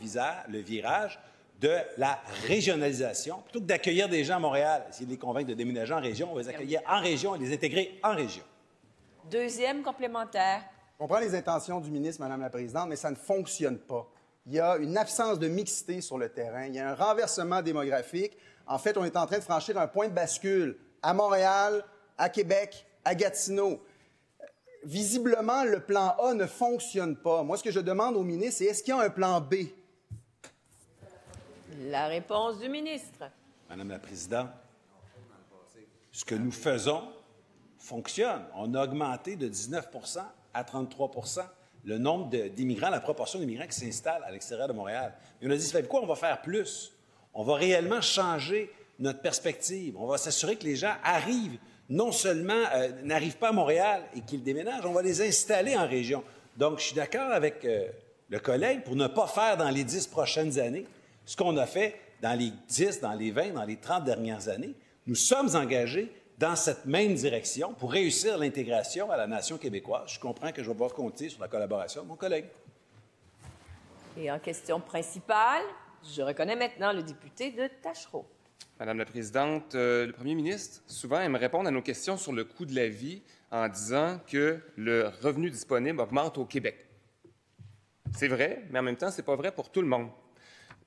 Speaker 17: virage de la régionalisation. Plutôt que d'accueillir des gens à Montréal, essayer de les convaincre de déménager en région, on va les accueillir en région et les intégrer en région.
Speaker 1: Deuxième complémentaire.
Speaker 16: Je comprends les intentions du ministre, Madame la Présidente, mais ça ne fonctionne pas. Il y a une absence de mixité sur le terrain. Il y a un renversement démographique. En fait, on est en train de franchir un point de bascule à Montréal, à Québec, à Gatineau. Visiblement, le plan A ne fonctionne pas. Moi, ce que je demande au ministre, c'est est-ce qu'il y a un plan B?
Speaker 1: La réponse du ministre.
Speaker 17: Madame la Présidente, ce que nous faisons fonctionne. On a augmenté de 19 à 33 le nombre d'immigrants, la proportion d'immigrants qui s'installent à l'extérieur de Montréal. Et on a dit, savez-vous quoi, on va faire plus. On va réellement changer notre perspective. On va s'assurer que les gens arrivent, non seulement n'arrivent pas à Montréal et qu'ils déménagent, on va les installer en région. Donc, je suis d'accord avec le collègue pour ne pas faire dans les 10 prochaines années ce qu'on a fait dans les 10, dans les 20, dans les 30 dernières années. Nous sommes engagés dans cette même direction pour réussir l'intégration à la nation québécoise. Je comprends que je vais devoir compter sur la collaboration de mon collègue.
Speaker 1: Et en question principale, je reconnais maintenant le député de Tachereau.
Speaker 18: Madame la Présidente, le premier ministre, souvent, aime répondre à nos questions sur le coût de la vie en disant que le revenu disponible augmente au Québec. C'est vrai, mais en même temps, ce n'est pas vrai pour tout le monde.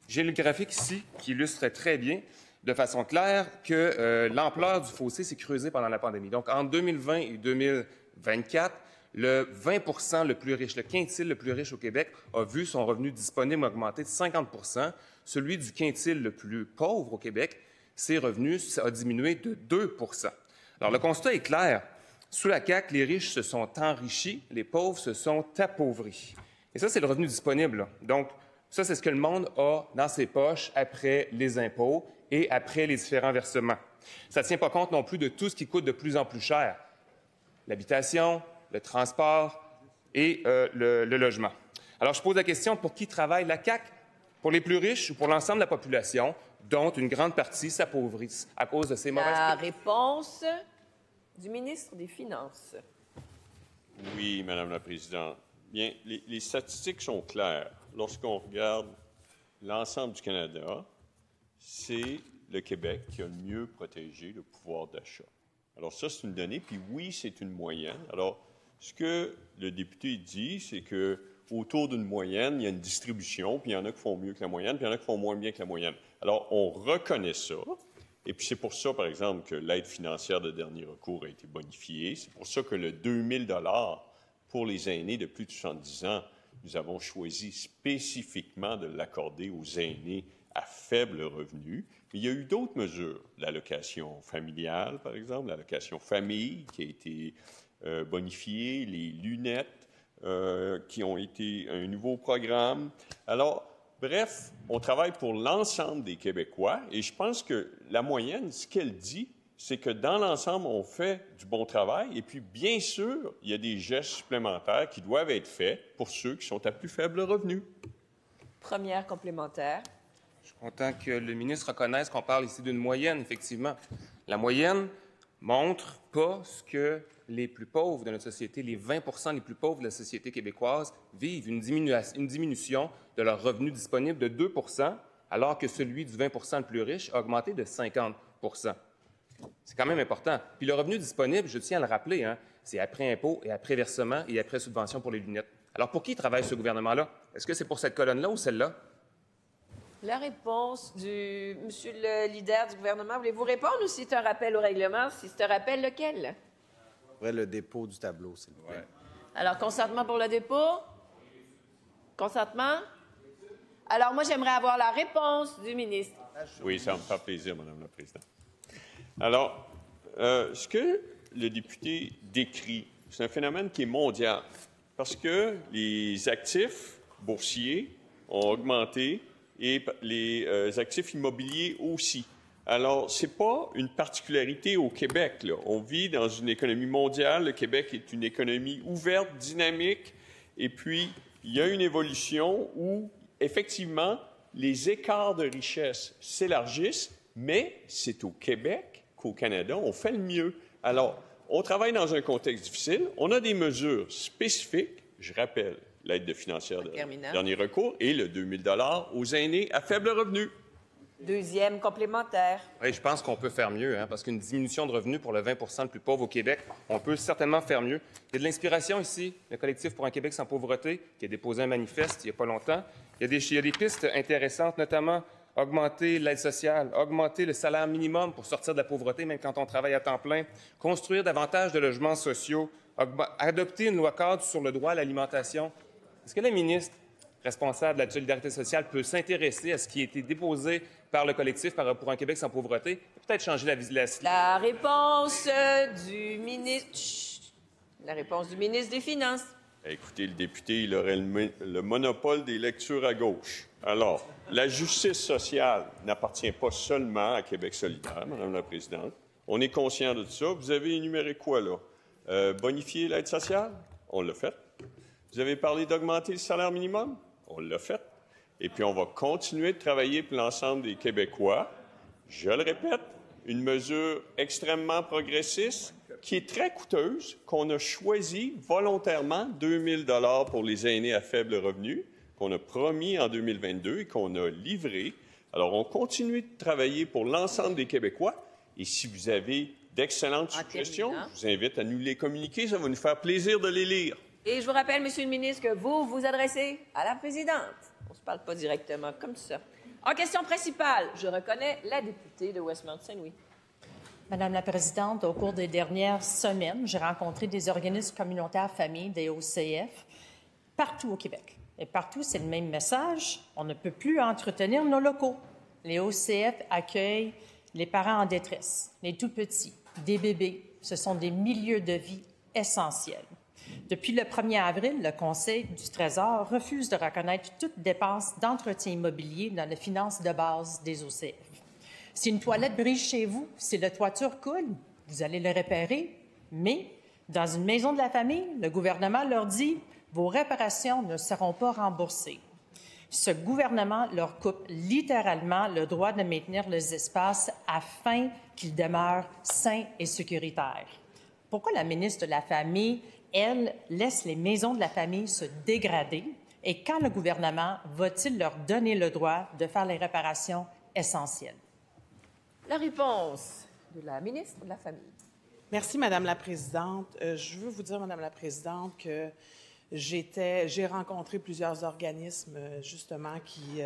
Speaker 18: J'ai le graphique ici qui illustre très bien, de façon claire, que l'ampleur du fossé s'est creusée pendant la pandémie. Donc, en 2020 et 2024, le 20 le plus riche, le quintile le plus riche au Québec, a vu son revenu disponible augmenter de 50 Celui du quintile le plus pauvre au Québec, ses revenus ont diminué de 2 Alors, le constat est clair. Sous la CAQ, les riches se sont enrichis, les pauvres se sont appauvris. Et ça, c'est le revenu disponible, là. Donc, ça, c'est ce que le monde a dans ses poches après les impôts et après les différents versements. Ça ne tient pas compte non plus de tout ce qui coûte de plus en plus cher. L'habitation, le transport et le logement. Alors, je pose la question, pour qui travaille la CAQ? Pour les plus riches ou pour l'ensemble de la population, dont une grande partie s'appauvrissent à cause de ces mauvaises
Speaker 1: La réponse du ministre des Finances.
Speaker 19: Oui, Madame la Présidente. Bien, les statistiques sont claires. Lorsqu'on regarde l'ensemble du Canada, c'est le Québec qui a le mieux protégé le pouvoir d'achat. Alors ça, c'est une donnée, puis oui, c'est une moyenne. Alors, ce que le député dit, c'est que autour d'une moyenne, il y a une distribution, puis il y en a qui font mieux que la moyenne, puis il y en a qui font moins bien que la moyenne. Alors, on reconnaît ça, et puis c'est pour ça, par exemple, que l'aide financière de dernier recours a été bonifiée. C'est pour ça que le 2 000 $ pour les aînés de plus de 70 ans, nous avons choisi spécifiquement de l'accorder aux aînés à faible revenu. Mais il y a eu d'autres mesures. L'allocation familiale, par exemple, l'allocation famille qui a été bonifiée, les lunettes qui ont été un nouveau programme. Alors, bref, on travaille pour l'ensemble des Québécois et je pense que la moyenne, ce qu'elle dit, c'est que dans l'ensemble, on fait du bon travail et puis, bien sûr, il y a des gestes supplémentaires qui doivent être faits pour ceux qui sont à plus faible revenu.
Speaker 1: Première complémentaire.
Speaker 18: Je suis content que le ministre reconnaisse qu'on parle ici d'une moyenne, effectivement. La moyenne montre pas ce que les plus pauvres de notre société, les 20 les plus pauvres de la société québécoise, vivent une diminution de leur revenu disponible de 2 alors que celui du 20 le plus riche a augmenté de 50 C'est quand même important. Puis le revenu disponible, je tiens à le rappeler, hein, c'est après impôt et après versement et après subvention pour les lunettes. Alors, pour qui travaille ce gouvernement-là? Est-ce que c'est pour cette colonne-là ou celle-là?
Speaker 1: La réponse du monsieur le leader du gouvernement. Voulez-vous répondre ou c'est un rappel au règlement? Si c'est un rappel, lequel?
Speaker 9: Le dépôt du tableau, s'il vous plaît.
Speaker 1: Alors, consentement pour le dépôt? Consentement? Alors, moi, j'aimerais avoir la réponse du ministre.
Speaker 19: Oui, ça me fait plaisir, Mme la Présidente. Alors, ce que le député décrit, c'est un phénomène qui est mondial parce que les actifs boursiers ont augmenté et les actifs immobiliers aussi. Alors, ce n'est pas une particularité au Québec, là. On vit dans une économie mondiale. Le Québec est une économie ouverte, dynamique, et puis il y a une évolution où, effectivement, les écarts de richesse s'élargissent, mais c'est au Québec qu'au Canada, on fait le mieux. Alors, on travaille dans un contexte difficile. On a des mesures spécifiques. Je rappelle l'aide financière de dernier recours et le 2 000 $ aux aînés à faible revenu.
Speaker 1: Deuxième complémentaire.
Speaker 18: Oui, je pense qu'on peut faire mieux, hein, parce qu'une diminution de revenus pour le 20 % le plus pauvre au Québec, on peut certainement faire mieux. Il y a de l'inspiration ici, le Collectif pour un Québec sans pauvreté, qui a déposé un manifeste il n'y a pas longtemps. Il y a des pistes intéressantes, notamment augmenter l'aide sociale, augmenter le salaire minimum pour sortir de la pauvreté, même quand on travaille à temps plein, construire davantage de logements sociaux, adopter une loi cadre sur le droit à l'alimentation. Est-ce que la ministre responsable de la solidarité sociale peut s'intéresser à ce qui a été déposé par le collectif pour un Québec sans pauvreté et peut-être changer
Speaker 1: la réponse du ministre. Chut. La réponse du ministre des Finances.
Speaker 19: Écoutez, le député, il aurait le monopole des lectures à gauche. Alors, la justice sociale n'appartient pas seulement à Québec solidaire, Mme la Présidente. On est conscient de ça. Vous avez énuméré quoi, là? Bonifier l'aide sociale? On l'a fait. Vous avez parlé d'augmenter le salaire minimum? On l'a fait. Et puis, on va continuer de travailler pour l'ensemble des Québécois. Je le répète, une mesure extrêmement progressiste qui est très coûteuse, qu'on a choisi volontairement, 2 000 $ pour les aînés à faible revenu, qu'on a promis en 2022 et qu'on a livré. Alors, on continue de travailler pour l'ensemble des Québécois. Et si vous avez d'excellentes suggestions, je vous invite à nous les communiquer. Ça va nous faire plaisir de les lire.
Speaker 1: Et je vous rappelle, Monsieur le ministre, que vous vous adressez à la présidente. On ne se parle pas directement comme ça. En question principale, je reconnais la députée de Westmount-Saint-Louis.
Speaker 20: Madame la Présidente, au cours des dernières semaines, j'ai rencontré des organismes communautaires familles, des OCF, partout au Québec. Et partout, c'est le même message. On ne peut plus entretenir nos locaux. Les OCF accueillent les parents en détresse, les tout-petits, des bébés. Ce sont des milieux de vie essentiels. Depuis le 1er avril, le Conseil du Trésor refuse de reconnaître toute dépense d'entretien immobilier dans les finances de base des OCF. Si une toilette brise chez vous, si la toiture coule, vous allez le réparer. Mais dans une maison de la famille, le gouvernement leur dit « Vos réparations ne seront pas remboursées ». Ce gouvernement leur coupe littéralement le droit de maintenir les espaces afin qu'ils demeurent sains et sécuritaires. Pourquoi la ministre de la Famille, elle, laisse les maisons de la famille se dégrader? Et quand le gouvernement va-t-il leur donner le droit de faire les réparations essentielles?
Speaker 1: La réponse de la ministre de la Famille.
Speaker 21: Merci, Madame la Présidente. Je veux vous dire, Madame la Présidente, que j'ai rencontré plusieurs organismes, justement, qui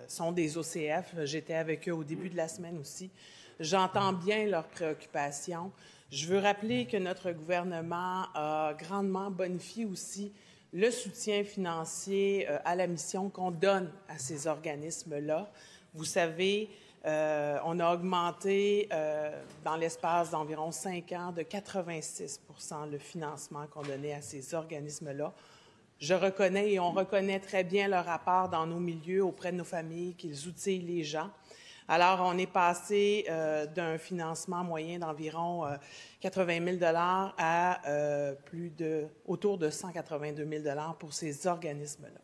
Speaker 21: sont des OCF. J'étais avec eux au début de la semaine aussi. J'entends bien leurs préoccupations. Je veux rappeler que notre gouvernement a grandement bonifié aussi le soutien financier à la mission qu'on donne à ces organismes-là. Vous savez, on a augmenté dans l'espace d'environ 5 ans de 86 % le financement qu'on donnait à ces organismes-là. Je reconnais et on reconnaît très bien leur apport dans nos milieux auprès de nos familles, qu'ils outillent les gens. Alors, on est passé d'un financement moyen d'environ 80 000 $ à autour de 182 000 $ pour ces organismes-là.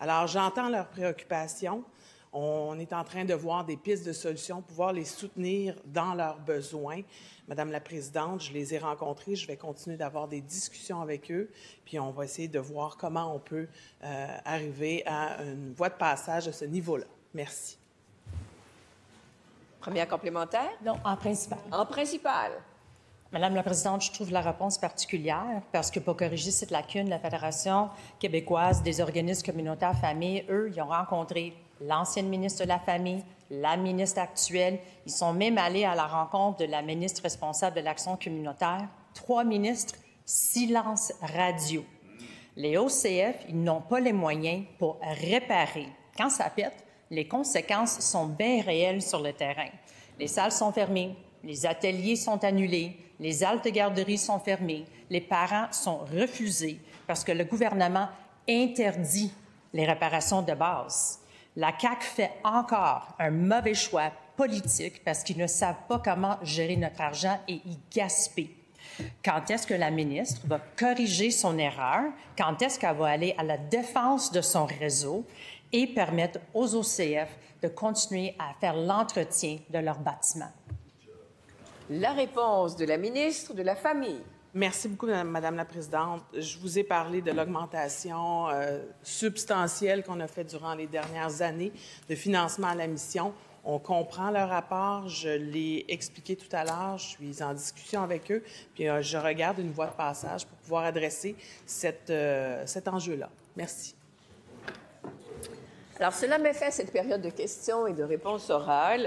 Speaker 21: Alors, j'entends leurs préoccupations. On est en train de voir des pistes de solutions pour pouvoir les soutenir dans leurs besoins. Madame la Présidente, je les ai rencontrés. Je vais continuer d'avoir des discussions avec eux. Puis on va essayer de voir comment on peut arriver à une voie de passage à ce niveau-là. Merci.
Speaker 1: Première complémentaire?
Speaker 20: Non, en principal.
Speaker 1: En principal.
Speaker 20: Madame la Présidente, je trouve la réponse particulière parce que pour corriger cette lacune, la Fédération québécoise des organismes communautaires familles, eux, ils ont rencontré l'ancienne ministre de la Famille, la ministre actuelle. Ils sont même allés à la rencontre de la ministre responsable de l'Action communautaire. 3 ministres, silence radio. Les OCF, ils n'ont pas les moyens pour réparer. Quand ça pète, les conséquences sont bien réelles sur le terrain. Les salles sont fermées, les ateliers sont annulés, les haltes de garderie sont fermées, les parents sont refusés parce que le gouvernement interdit les réparations de base. La CAQ fait encore un mauvais choix politique parce qu'ils ne savent pas comment gérer notre argent et y gaspillent. Quand est-ce que la ministre va corriger son erreur? Quand est-ce qu'elle va aller à la défense de son réseau et permettre aux OCF de continuer à faire l'entretien de leurs bâtiments?
Speaker 1: La réponse de la ministre de la Famille.
Speaker 21: Merci beaucoup, Madame la Présidente. Je vous ai parlé de l'augmentation substantielle qu'on a fait durant les dernières années de financement à la mission. On comprend leur rapport. Je l'ai expliqué tout à l'heure. Je suis en discussion avec eux. Puis je regarde une voie de passage pour pouvoir adresser cet enjeu-là. Merci.
Speaker 1: Alors, cela met fin à cette période de questions et de réponses orales.